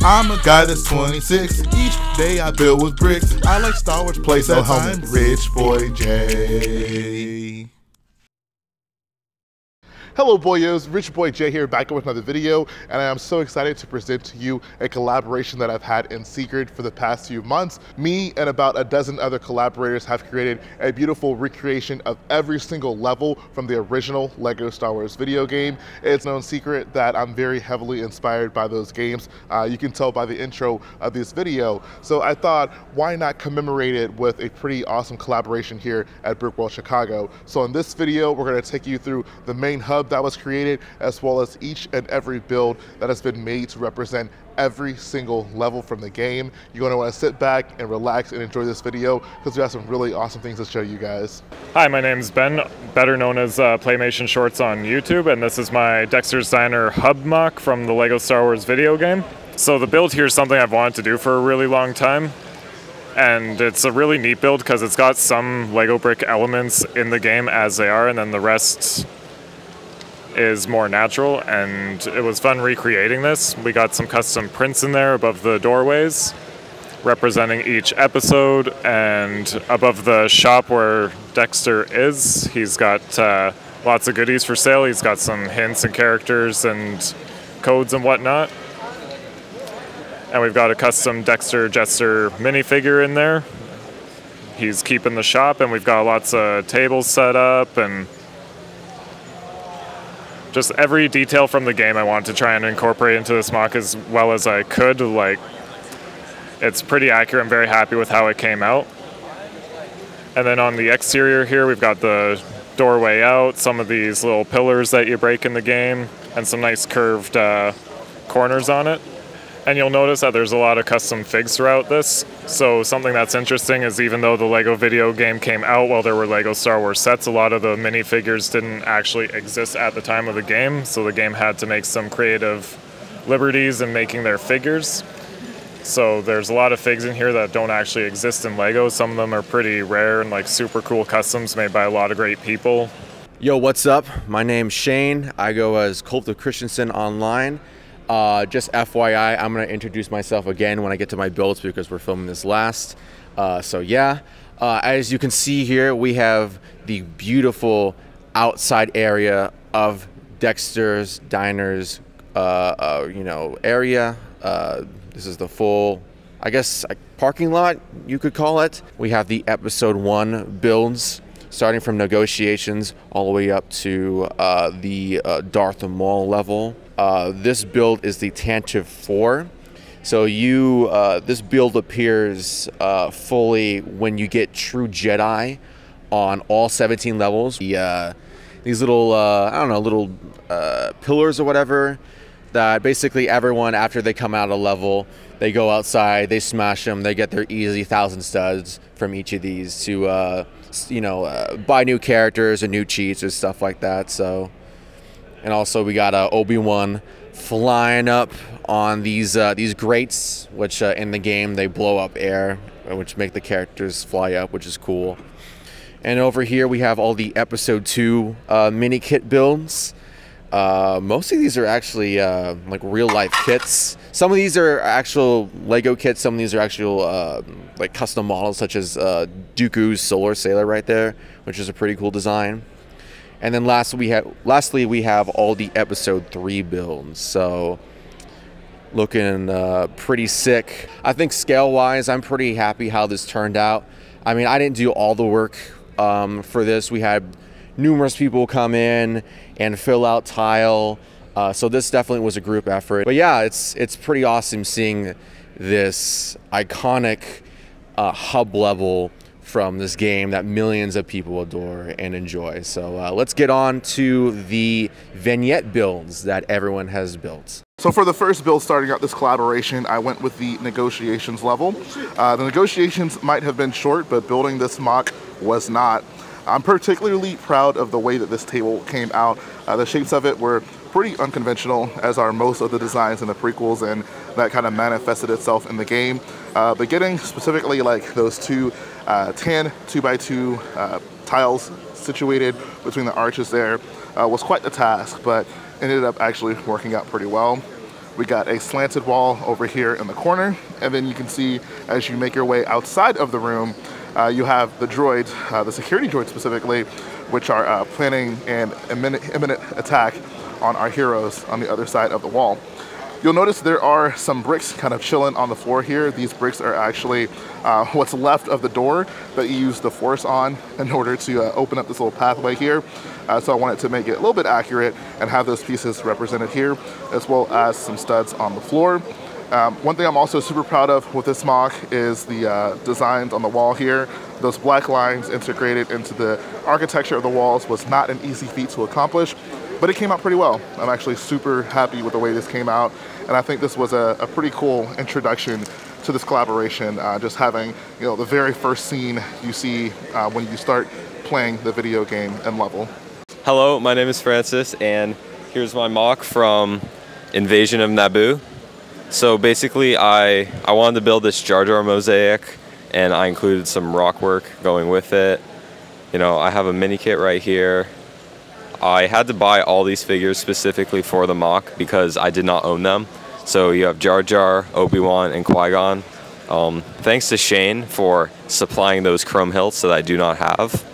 I'm a guy that's 26. Each day I build with bricks. I like Star Wars playsets. I'm Rich Boy J. Hello boyos, Rich Boy J here, back with another video, and I am so excited to present to you a collaboration that I've had in secret for the past few months. Me and about a dozen other collaborators have created a beautiful recreation of every single level from the original LEGO Star Wars video game. It's no secret that I'm very heavily inspired by those games. You can tell by the intro of this video. So I thought, why not commemorate it with a pretty awesome collaboration here at Brickworld Chicago. So in this video, we're going to take you through the main hub that was created, as well as each and every build that has been made to represent every single level from the game. You're going to want to sit back and relax and enjoy this video because we have some really awesome things to show you guys. Hi, my name's Ben, better known as Playmation Shorts on YouTube, and this is my Dexter's Diner hub mock from the LEGO Star Wars video game. So the build here is something I've wanted to do for a really long time. And it's a really neat build because it's got some Lego brick elements in the game as they are, and then the rest is more natural, and it was fun recreating this. We got some custom prints in there above the doorways representing each episode, and above the shop where Dexter is, he's got lots of goodies for sale. He's got some hints and characters and codes and whatnot. And we've got a custom Dexter Jester minifigure in there. He's keeping the shop, and we've got lots of tables set up, and just every detail from the game I wanted to try and incorporate into this mock as well as I could. Like, it's pretty accurate. I'm very happy with how it came out. And then on the exterior here, we've got the doorway out, some of these little pillars that you break in the game, and some nice curved corners on it. And you'll notice that there's a lot of custom figs throughout this. So something that's interesting is, even though the LEGO video game came out while there were LEGO Star Wars sets, a lot of the minifigures didn't actually exist at the time of the game. So the game had to make some creative liberties in making their figures. So there's a lot of figs in here that don't actually exist in LEGO. Some of them are pretty rare and like super cool customs made by a lot of great people. Yo, what's up? My name's Shane. I go as Cult of Christensen online. Just FYI, I'm going to introduce myself again when I get to my builds because we're filming this last. So yeah, as you can see here, we have the beautiful outside area of Dexter's Diner's, area. This is the full, I guess, parking lot, you could call it. We have the episode 1 builds, starting from negotiations all the way up to the Darth Maul level. This build is the Tantive 4. So this build appears fully when you get true Jedi on all 17 levels. These little, little pillars or whatever that basically everyone, after they come out of level, they go outside, they smash them, they get their easy 1,000 studs from each of these to, buy new characters and new cheats or stuff like that. So. And also we got Obi-Wan flying up on these grates, which in the game they blow up air, which make the characters fly up, which is cool. And over here we have all the episode 2 mini kit builds. Most of these are actually like real life kits. Some of these are actual Lego kits. Some of these are actual like custom models, such as Dooku's Solar Sailor right there, which is a pretty cool design. And then lastly, we have all the episode 3 builds. So looking pretty sick. I think scale-wise, I'm pretty happy how this turned out. I mean, I didn't do all the work for this. We had numerous people come in and fill out tile. So this definitely was a group effort. But yeah, it's pretty awesome seeing this iconic hub level from this game that millions of people adore and enjoy. So let's get on to the vignette builds that everyone has built. So for the first build starting out this collaboration, I went with the negotiations level. The negotiations might have been short, but building this mock was not. I'm particularly proud of the way that this table came out. The shapes of it were pretty unconventional, as are most of the designs in the prequels, and that kind of manifested itself in the game. But getting specifically like those two tan 2x2 tiles situated between the arches there was quite the task, but ended up actually working out pretty well. We got a slanted wall over here in the corner, and then you can see as you make your way outside of the room, you have the droids, the security droids specifically, which are planning an imminent attack on our heroes on the other side of the wall. You'll notice there are some bricks kind of chilling on the floor here. These bricks are actually what's left of the door that you use the force on in order to open up this little pathway here. So I wanted to make it a little bit accurate and have those pieces represented here, as well as some studs on the floor. One thing I'm also super proud of with this mock is the designs on the wall here. Those black lines integrated into the architecture of the walls was not an easy feat to accomplish, but it came out pretty well. I'm actually super happy with the way this came out, and I think this was a pretty cool introduction to this collaboration, just having, you know, the very first scene you see when you start playing the video game and level. Hello, my name is Francis, and here's my mock from Invasion of Naboo. So basically, I wanted to build this Jar Jar mosaic, and I included some rock work going with it. You know, I have a mini kit right here. I had to buy all these figures specifically for the mock because I did not own them. So you have Jar Jar, Obi-Wan, and Qui-Gon. Thanks to Shane for supplying those chrome hilts that I do not have.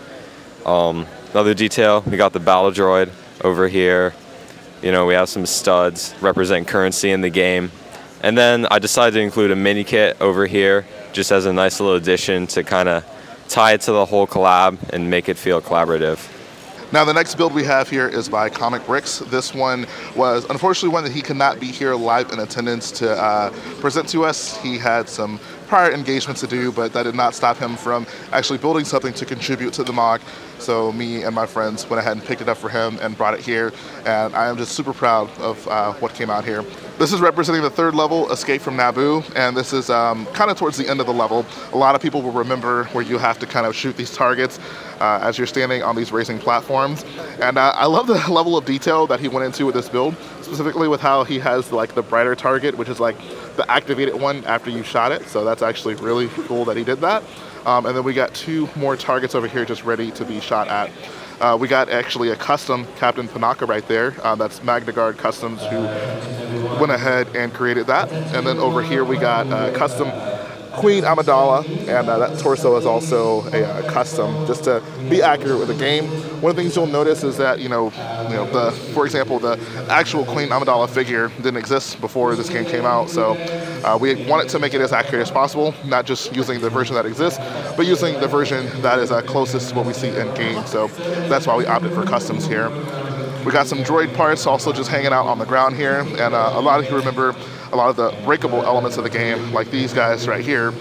Another detail, we got the battle droid over here. You know, we have some studs represent currency in the game. And then I decided to include a mini kit over here just as a nice little addition to kind of tie it to the whole collab and make it feel collaborative. Now the next build we have here is by Comic Bricks. This one was unfortunately one that he could not be here live in attendance to present to us. He had some prior engagements to do, but that did not stop him from actually building something to contribute to the mock. So me and my friends went ahead and picked it up for him and brought it here, and I am just super proud of what came out here. This is representing the third level, Escape from Naboo, and this is kind of towards the end of the level. A lot of people will remember where you have to kind of shoot these targets as you're standing on these racing platforms. And I love the level of detail that he went into with this build, specifically with how he has like the brighter target, which is like the activated one after you shot it. So that's actually really cool that he did that. And then we got two more targets over here just ready to be shot at. We got actually a custom Captain Panaka right there. That's Magna Guard Customs who went ahead and created that. And then over here we got custom Queen Amidala, and that torso is also a custom, just to be accurate with the game. One of the things you'll notice is that, for example, the actual Queen Amidala figure didn't exist before this game came out, so we wanted to make it as accurate as possible, not just using the version that exists, but using the version that is closest to what we see in game, so that's why we opted for customs here. We got some droid parts also just hanging out on the ground here, and a lot of you remember a lot of the breakable elements of the game, like these guys right here,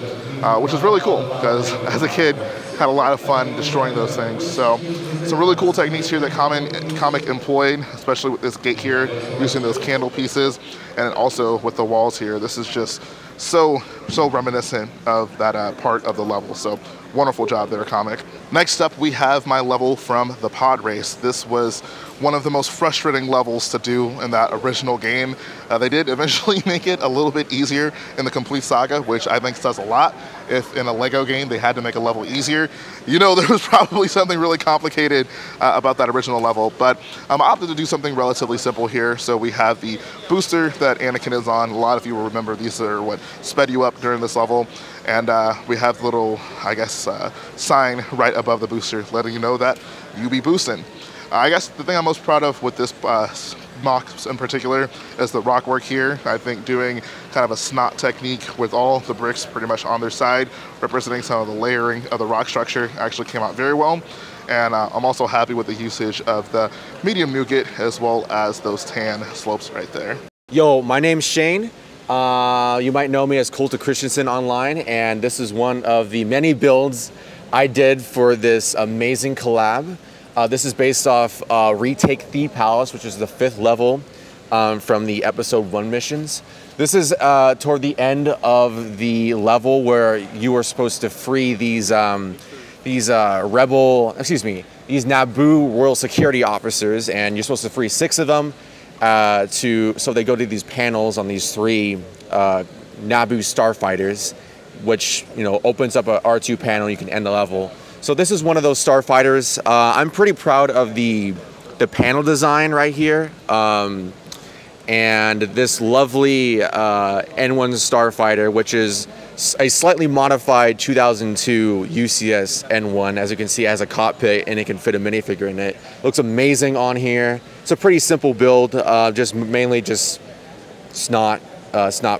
which is really cool because as a kid, had a lot of fun destroying those things. So some really cool techniques here that Comic employed, especially with this gate here, using those candle pieces, and also with the walls here. This is just so reminiscent of that part of the level. So wonderful job there, Comic. Next up, we have my level from the pod race. This was one of the most frustrating levels to do in that original game. They did eventually make it a little bit easier in the complete saga, which I think says a lot. If in a Lego game they had to make a level easier, you know there was probably something really complicated about that original level. But I opted to do something relatively simple here. So we have the booster that Anakin is on. A lot of you will remember these are what sped you up during this level. And we have the little, I guess, sign right above the booster letting you know that you be boosting. I guess the thing I'm most proud of with this mock in particular is the rock work here. I think doing kind of a snot technique with all the bricks pretty much on their side, representing some of the layering of the rock structure, actually came out very well. And I'm also happy with the usage of the medium nougat as well as those tan slopes right there. Yo, my name's Shane. You might know me as Cult of Christensen online, and this is one of the many builds I did for this amazing collab. This is based off Retake the Palace, which is the 5th level from the episode 1 missions. This is toward the end of the level where you are supposed to free these Naboo royal security officers, and you're supposed to free 6 of them. So they go to these panels on these 3 Naboo starfighters, which opens up a R2 panel. You can end the level. So this is one of those starfighters. I'm pretty proud of the panel design right here, and and this lovely N1 Starfighter, which is a slightly modified 2002 UCS N1. As you can see, it has a cockpit and it can fit a minifigure in it. Looks amazing on here. It's a pretty simple build, mainly just snot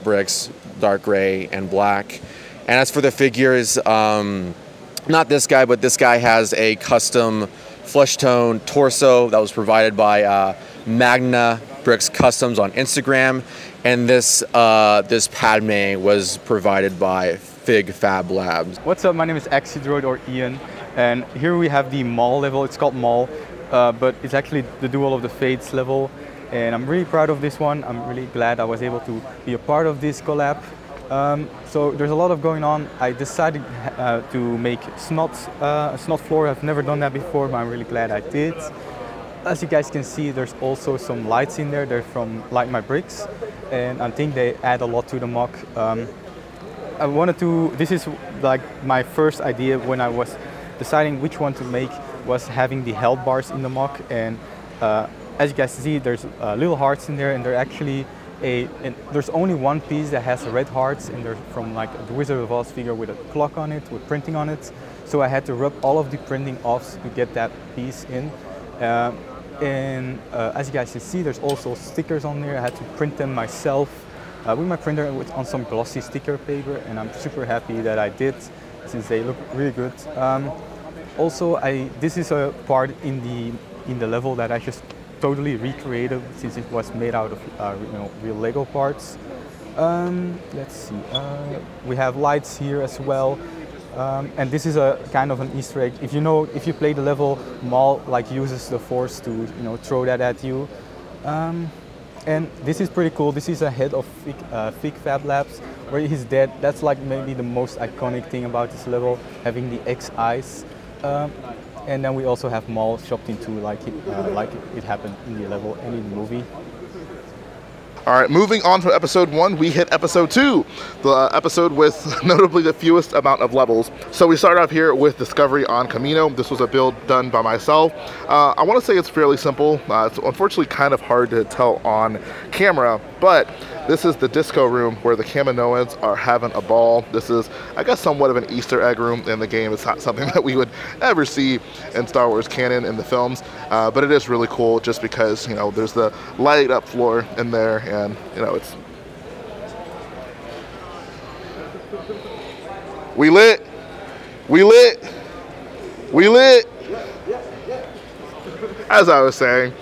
bricks, dark gray and black. And as for the figures, not this guy, but this guy has a custom flesh tone torso that was provided by Magna Bricks Customs on Instagram, and this Padme was provided by Fig Fab Labs. What's up? My name is Axidroid or Ian, and here we have the Maul level. It's called Maul, but it's actually the Duel of the Fates level, and I'm really proud of this one. I'm really glad I was able to be a part of this collab. So there's a lot of going on. I decided to make a snot floor. I've never done that before, but I'm really glad I did. As you guys can see, there's also some lights in there. They're from Light My Bricks, and I think they add a lot to the mock. This is like my first idea when I was deciding which one to make, was having the health bars in the mock. And as you guys see, there's little hearts in there, and they're actually there's only one piece that has red hearts, and they're from like the Wizard of Oz figure with a clock on it, with printing on it. So I had to rub all of the printing off to get that piece in. As you guys can see, there's also stickers on there. I had to print them myself with my printer on some glossy sticker paper, and I'm super happy that I did, since they look really good. Also, this is a part in the level that I just totally recreated, since it was made out of real Lego parts. Let's see. We have lights here as well. And this is a kind of an Easter egg. If you play the level, Maul uses the Force to throw that at you. And this is pretty cool. This is a head of Fig Fab Labs, where he's dead. That's like maybe the most iconic thing about this level, having the X eyes. And then we also have Maul chopped into like it happened in the level and in the movie. All right, moving on from episode 1, we hit episode 2, the episode with notably the fewest amount of levels. So we start off here with Discovery on Kamino. This was a build done by myself. I want to say it's fairly simple. It's unfortunately kind of hard to tell on camera, but this is the disco room where the Kaminoans are having a ball. This is, I guess, somewhat of an Easter egg room in the game. It's not something that we would ever see in Star Wars canon in the films, but it is really cool just because, there's the light up floor in there, and, it's... We lit! We lit! We lit! As I was saying,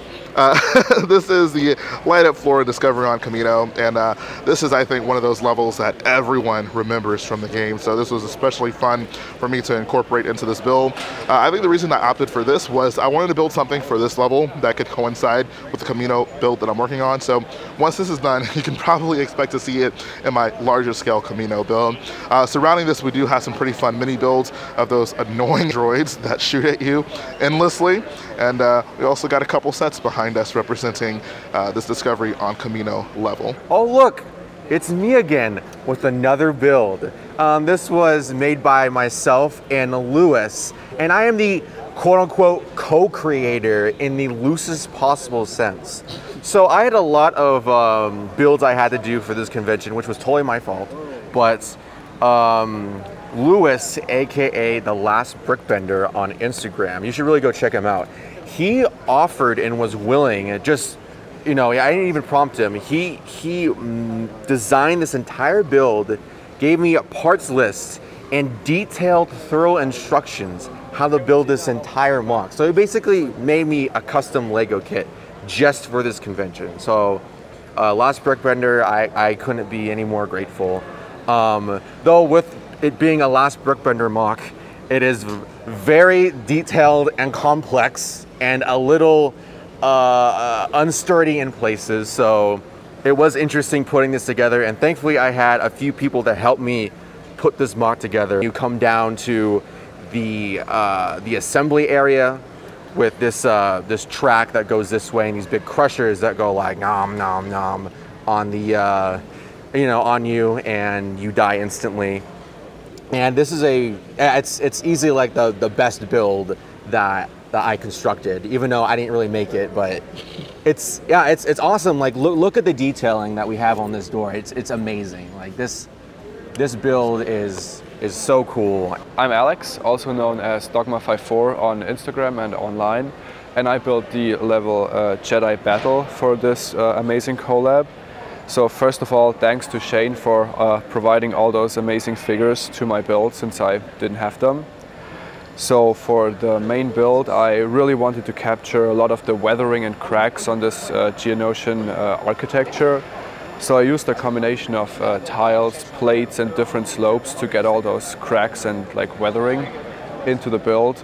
this is the light up floor of Discovery on Kamino, and this is, I think, one of those levels that everyone remembers from the game, so this was especially fun for me to incorporate into this build. I think the reason I opted for this was I wanted to build something for this level that could coincide with the Kamino build that I'm working on, so once this is done, you can probably expect to see it in my larger scale Kamino build. Surrounding this, we do have some pretty fun mini builds of those annoying droids that shoot at you endlessly, and we also got a couple sets behind us representing this Discovery on Kamino level. Oh look, it's me again with another build. This was made by myself and Lewis, and I am the quote-unquote co-creator in the loosest possible sense. So I had a lot of builds I had to do for this convention, which was totally my fault, but Lewis, aka the Last Brickbender on Instagram, you should really go check him out. He offered and was willing, I didn't even prompt him. He designed this entire build, gave me a parts list and detailed, thorough instructions how to build this entire mock. So he basically made me a custom Lego kit just for this convention. So Last Brickbender, I couldn't be any more grateful. Though with it being a Last Brickbender mock, it is very detailed and complex and a little unsturdy in places, so it was interesting putting this together, and thankfully I had a few people that helped me put this mock together. You come down to the assembly area with this this track that goes this way, and these big crushers that go like nom nom nom on the on you, and you die instantly. And this is it's easily like the best build that I constructed, even though I didn't really make it, but It's awesome. Like look at the detailing that we have on this door. It's amazing. Like this build is so cool. I'm Alex, also known as Dogma54 on Instagram and online, and I built the level Jedi Battle for this amazing collab. So first of all, thanks to Shane for providing all those amazing figures to my build since I didn't have them. So for the main build, I really wanted to capture a lot of the weathering and cracks on this Geonosian architecture. So I used a combination of tiles, plates and different slopes to get all those cracks and like weathering into the build.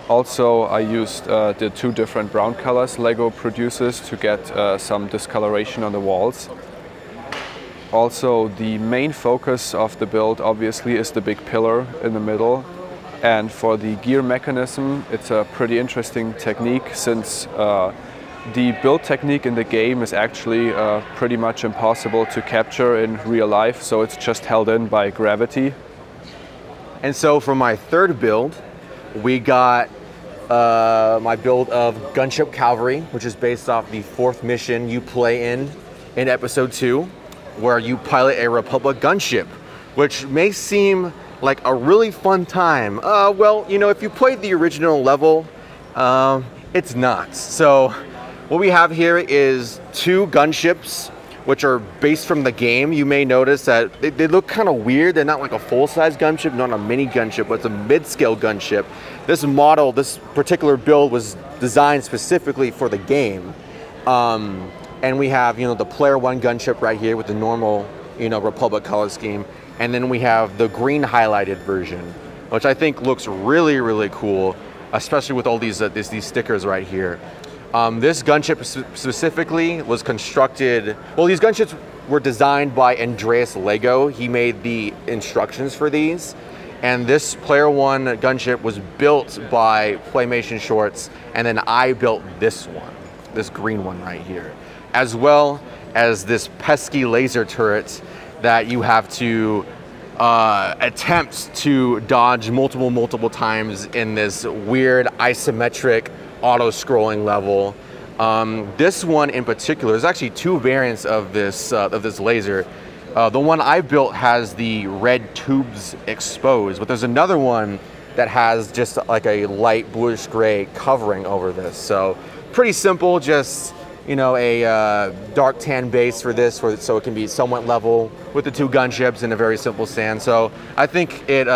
Also I used the 2 different brown colors LEGO produces to get some discoloration on the walls. Also the main focus of the build obviously is the big pillar in the middle. And for the gear mechanism, it's a pretty interesting technique since the build technique in the game is actually pretty much impossible to capture in real life, so it's just held in by gravity. And so for my third build, we got my build of Gunship Calvary, which is based off the 4th mission you play in episode 2, where you pilot a Republic gunship, which may seem like a really fun time. Well, you know, if you played the original level, it's not. So what we have here is 2 gunships, which are based from the game. You may notice that they look kind of weird. They're not like a full-size gunship, not a mini gunship, but it's a mid-scale gunship. This model, this particular build was designed specifically for the game. And we have, you know, the Player 1 gunship right here with the normal, you know, Republic color scheme. And then we have the green highlighted version, which I think looks really, really cool, especially with all these stickers right here. This gunship specifically was constructed, well, these gunships were designed by Andreas Lego. He made the instructions for these. And this Player 1 gunship was built by Playmation Shorts, and then I built this one, this green one right here, as well as this pesky laser turret that you have to attempt to dodge multiple times in this weird isometric auto-scrolling level. This one in particular, there's actually 2 variants of this laser. The one I built has the red tubes exposed, but there's another one that has just like a light bluish gray covering over this. So pretty simple, just, you know, a dark tan base for this, so it can be somewhat level with the 2 gunships in a very simple stand. So I think it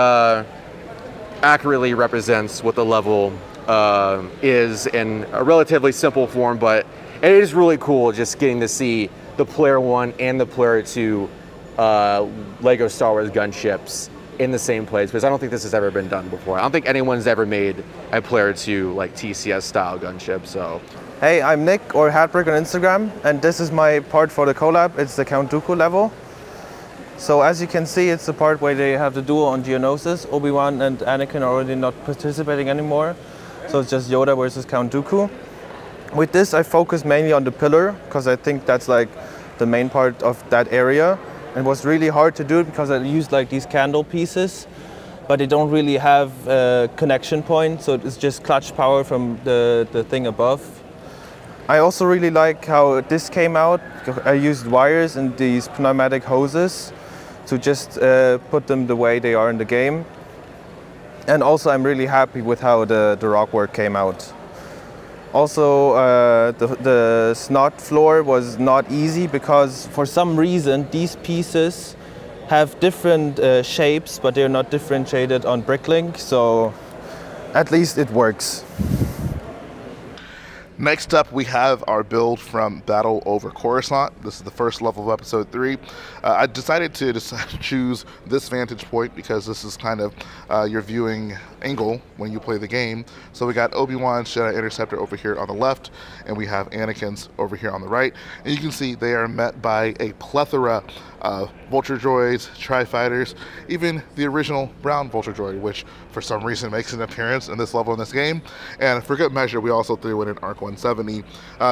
accurately represents what the level is in a relatively simple form, but it is really cool just getting to see the Player 1 and the Player 2 Lego Star Wars gunships in the same place, because I don't think this has ever been done before. I don't think anyone's ever made a Player 2 like TCS style gunship. So hey, I'm Nick, or Hatbrick on Instagram, and this is my part for the collab. It's the Count Dooku level. So as you can see, it's the part where they have the duel on Geonosis. Obi-Wan and Anakin are already not participating anymore, so it's just Yoda versus Count Dooku. With this, I focus mainly on the pillar, because I think that's like the main part of that area. And it was really hard to do it because I used like these candle pieces, but they don't really have a connection point, so it's just clutch power from the thing above. I also really like how this came out. I used wires and these pneumatic hoses to just put them the way they are in the game. And also I'm really happy with how the rock work came out. Also, the snot floor was not easy because for some reason these pieces have different shapes, but they're not differentiated on Bricklink, so at least it works. Next up, we have our build from Battle over Coruscant. This is the first level of episode 3. I decided to choose this vantage point because this is kind of your viewing angle when you play the game. So we got Obi-Wan's Jedi Interceptor over here on the left, and we have Anakin's over here on the right. And you can see they are met by a plethora of Vulture droids, Tri-Fighters, even the original brown Vulture droid, which for some reason makes an appearance in this level in this game. And for good measure, we also threw in an Arc 170.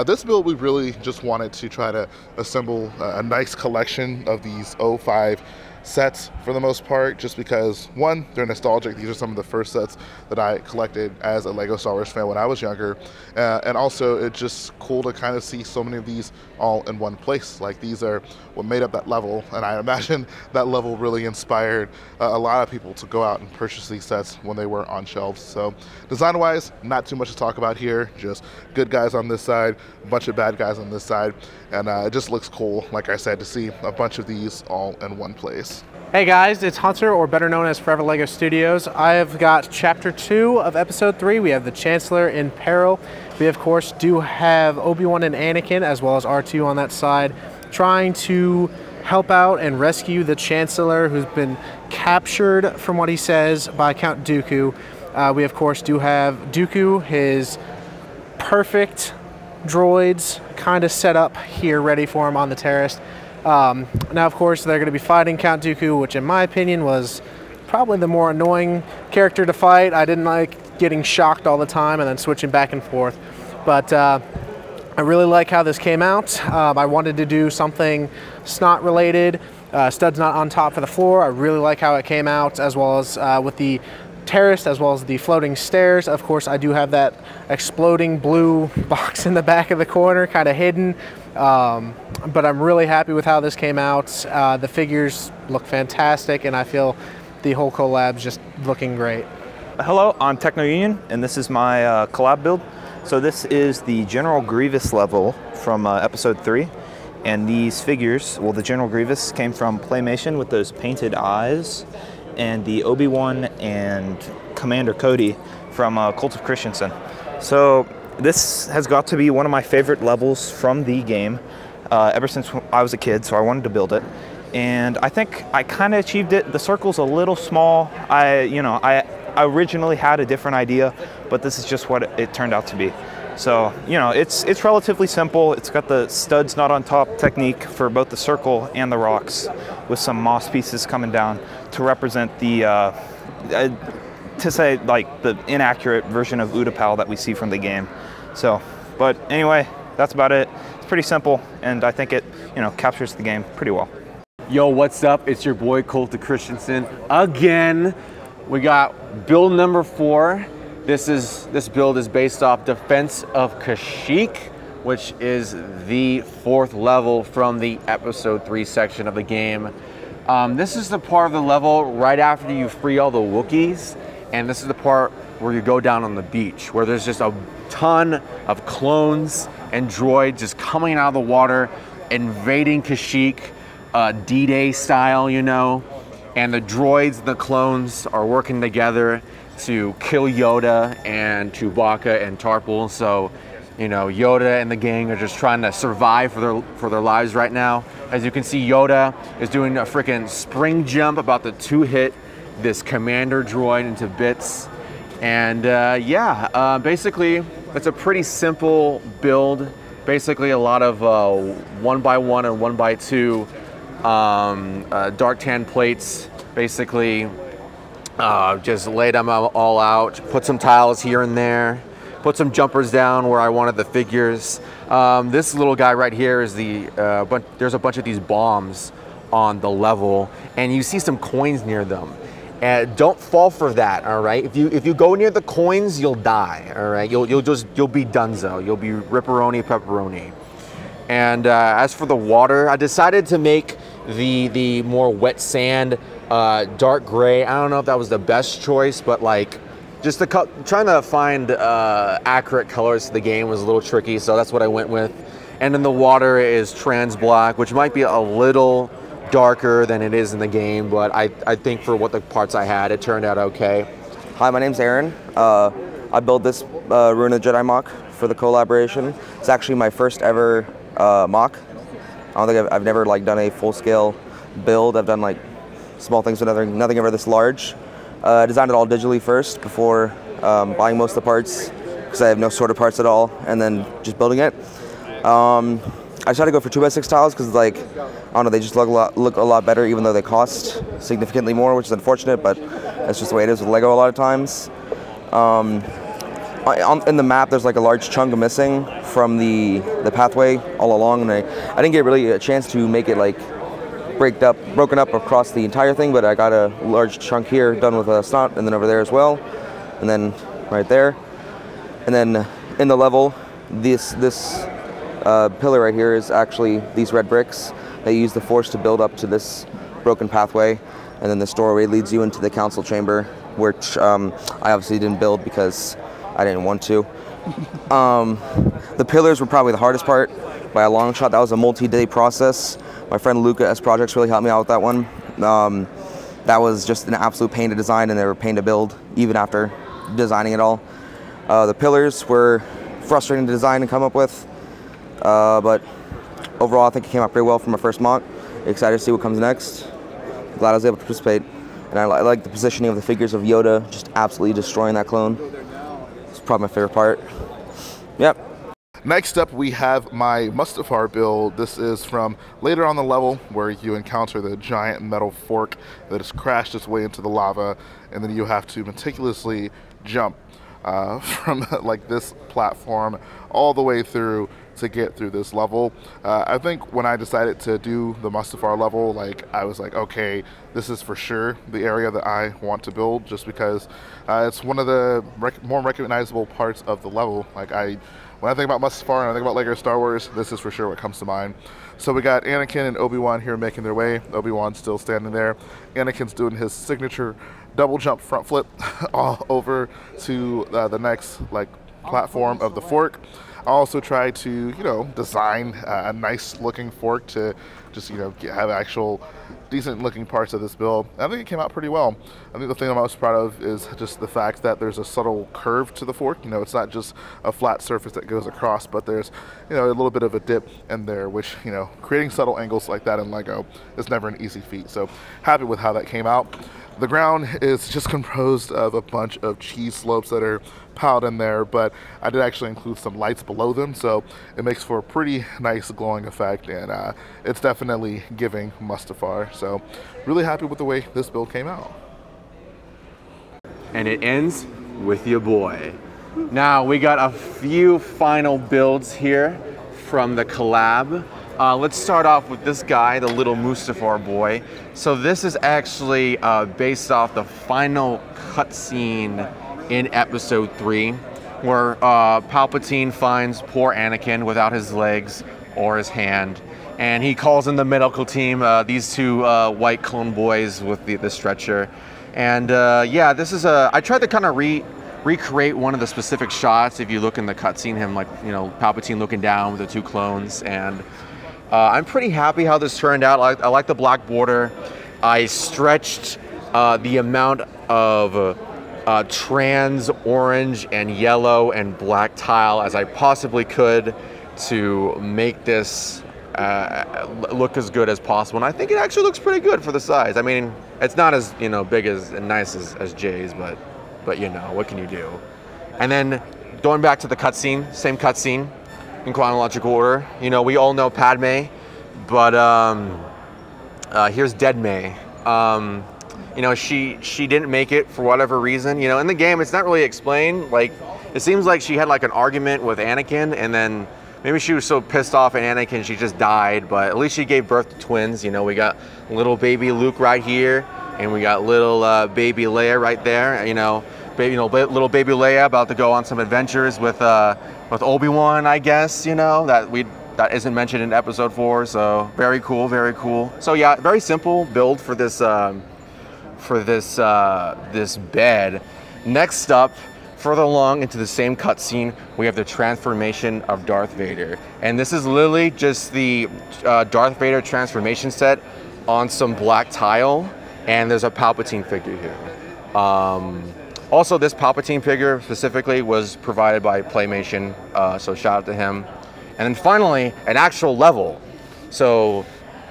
This build, we really just wanted to try to assemble a nice collection of these 05 sets for the most part, just because, one, they're nostalgic. These are some of the first sets that I collected as a Lego Star Wars fan when I was younger. And also, it's just cool to kind of see so many of these all in one place. Like, these are what made up that level, and I imagine that level really inspired a lot of people to go out and purchase these sets when they were on shelves. So, design-wise, not too much to talk about here. Just good guys on this side, a bunch of bad guys on this side, and it just looks cool, like I said, to see a bunch of these all in one place. Hey guys, it's Hunter, or better known as Forever Lego Studios. I have got Chapter 2 of Episode 3. We have the Chancellor in peril. We, of course, do have Obi-Wan and Anakin, as well as R2 on that side, trying to help out and rescue the Chancellor, who's been captured, from what he says, by Count Dooku. We, of course, do have Dooku, his perfect droids kind of set up here, ready for him on the terrace. Now, of course, they're going to be fighting Count Dooku, which in my opinion was probably the more annoying character to fight. I didn't like getting shocked all the time and then switching back and forth. But I really like how this came out. I wanted to do something snot related. Studs not on top for the floor. I really like how it came out, as well as with the terrace, as well as the floating stairs. Of course, I do have that exploding blue box in the back of the corner, kind of hidden. But I'm really happy with how this came out. The figures look fantastic, and I feel the whole collab's just looking great. Hello, I'm Techno Union, and this is my collab build. So this is the General Grievous level from Episode 3. And these figures, well, the General Grievous came from Playmation with those painted eyes, and the Obi-Wan and Commander Cody from Cult of Christensen. So this has got to be one of my favorite levels from the game ever since I was a kid, so I wanted to build it. And I think I kind of achieved it. The circle's a little small. I originally had a different idea, but this is just what it turned out to be. So, it's relatively simple. It's got the studs not on top technique for both the circle and the rocks, with some moss pieces coming down to represent the, to say, like, the inaccurate version of Utapau that we see from the game. So, but anyway, that's about it. It's pretty simple, and I think it, captures the game pretty well. Yo, what's up? It's your boy Colt Christensen again. We got build number 4. This build is based off Defense of Kashyyyk, which is the 4th level from the Episode 3 section of the game. This is the part of the level right after you free all the Wookiees, and this is the part where you go down on the beach, where there's just a ton of clones and droids just coming out of the water, invading Kashyyyk, D-Day style, and the droids and the clones are working together to kill Yoda and Chewbacca and Tarple. So, Yoda and the gang are just trying to survive for their lives right now. As you can see, Yoda is doing a freaking spring jump, about to hit this commander droid into bits. And basically, it's a pretty simple build. Basically, a lot of 1x1 and 1x2 dark tan plates. Basically, just lay them all out, put some tiles here and there, put some jumpers down where I wanted the figures. This little guy right here is there's a bunch of these bombs on the level, and you see some coins near them. Don't fall for that, all right? If you go near the coins, you'll die, all right? You'll be dunzo. You'll be ripperoni pepperoni. And as for the water, I decided to make the more wet sand dark gray. I don't know if that was the best choice, but like just trying to find accurate colors to the game was a little tricky, so that's what I went with. And then the water is trans black, which might be a little darker than it is in the game, but I think for what the parts I had, it turned out okay. Hi, my name's Aaron. I built this Ruin of the Jedi mock for the collaboration. It's actually my first ever mock. I don't think I've never done a full-scale build. I've done like small things, but nothing ever this large. I designed it all digitally first before buying most of the parts, because I have no sorted parts at all, and then just building it. I tried to go for 2x6 tiles because, I don't know, they just look a lot better, even though they cost significantly more, which is unfortunate, but that's just the way it is with Lego a lot of times. In the map, there's a large chunk missing from the pathway all along, and I didn't get really a chance to make it broken up across the entire thing, but I got a large chunk here done with a snot, and then over there as well, and then right there. And then in the level, this pillar right here is actually these red bricks. They use the force to build up to this broken pathway, and then this doorway leads you into the council chamber, which I obviously didn't build because I didn't want to. The pillars were probably the hardest part by a long shot. That was a multi-day process. My friend Luca S Projects really helped me out with that one. That was just an absolute pain to design, and they were a pain to build even after designing it all. The pillars were frustrating to design and come up with, but overall I think it came out pretty well for my first mock. Excited to see what comes next. Glad I was able to participate, and I like the positioning of the figures of Yoda, just absolutely destroying that clone. It's probably my favorite part. Yep. Next up, we have my Mustafar build. This is from later on the level where you encounter the giant metal fork that has crashed its way into the lava, and then you have to meticulously jump from like this platform all the way through to get through this level. I think when I decided to do the Mustafar level, I was like, okay, this is for sure the area that I want to build, just because it's one of the more recognizable parts of the level. When I think about Mustafar and I think about LEGO Star Wars, this is for sure what comes to mind. So we got Anakin and Obi-Wan here making their way. Obi-Wan's still standing there. Anakin's doing his signature double jump front flip all over to the next platform of the fork. I also tried to, design a nice looking fork to just, have actual decent looking parts of this build. I think it came out pretty well. I think the thing I'm most proud of is just the fact that there's a subtle curve to the fork. It's not just a flat surface that goes across, but there's, a little bit of a dip in there, which, creating subtle angles like that in LEGO is never an easy feat. So happy with how that came out. The ground is just composed of a bunch of cheese slopes that are piled in there, but I did actually include some lights below them, so it makes for a pretty nice glowing effect, and it's definitely giving Mustafar. So really happy with the way this build came out. And it ends with your boy. Now we got a few final builds here from the collab. Let's start off with this guy, the little Mustafar boy. So this is actually based off the final cutscene in episode 3, where Palpatine finds poor Anakin without his legs or his hand, and he calls in the medical team, these two white clone boys with the stretcher. And yeah, this is I tried to kind of recreate one of the specific shots. If you look in the cutscene, him Palpatine looking down with the two clones, and I'm pretty happy how this turned out. I like the black border. I stretched the amount of trans orange and yellow and black tile as I possibly could to make this look as good as possible. And I think it actually looks pretty good for the size. I mean, it's not as big and nice as Jay's, but what can you do? And then going back to the cutscene, same cutscene in chronological order. We all know Padme, but here's Dead May. She didn't make it for whatever reason. In the game, it's not really explained. It seems like she had an argument with Anakin, and then maybe she was so pissed off at Anakin she just died. But at least she gave birth to twins. We got little baby Luke right here, and we got little baby Leia right there. Little baby Leia about to go on some adventures with Obi-Wan, I guess. That isn't mentioned in episode 4. So very cool, very cool. So yeah, very simple build for this. This bed. Next up, further along into the same cutscene, we have the transformation of Darth Vader, and this is literally just the Darth Vader transformation set on some black tile, and there's a Palpatine figure here. Also, this Palpatine figure specifically was provided by Playmation, so shout out to him. And then finally, an actual level. So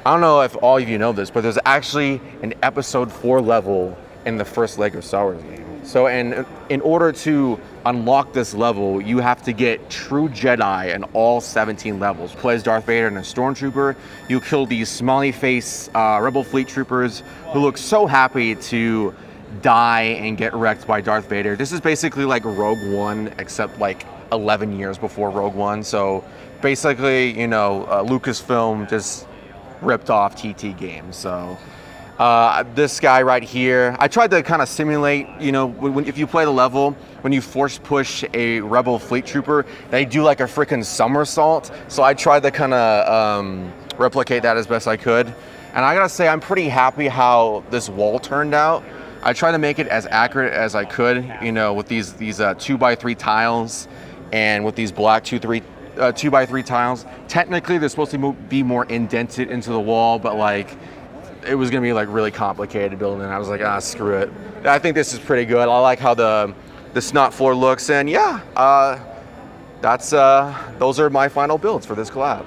I don't know if all of you know this, but there's actually an episode 4 level in the first LEGO Star Wars game. So in order to unlock this level, you have to get true Jedi in all 17 levels. Plays Darth Vader and a Stormtrooper. You kill these smiley face Rebel Fleet troopers who look so happy to die and get wrecked by Darth Vader. This is basically like Rogue One, except 11 years before Rogue One. So basically, Lucasfilm just ripped off TT game. So this guy right here, I tried to kind of simulate, you know, if you play the level, when you force push a rebel fleet trooper, they do like a freaking somersault. So I tried to kind of replicate that as best I could. And I gotta say, I'm pretty happy how this wall turned out. I tried to make it as accurate as I could, you know, with these 2x3 tiles and with these black 2x3 tiles. Technically, they're supposed to be more indented into the wall, but like, it was gonna be like really complicated building. I was like, screw it. I think this is pretty good. I like how the snot floor looks, and yeah, those are my final builds for this collab.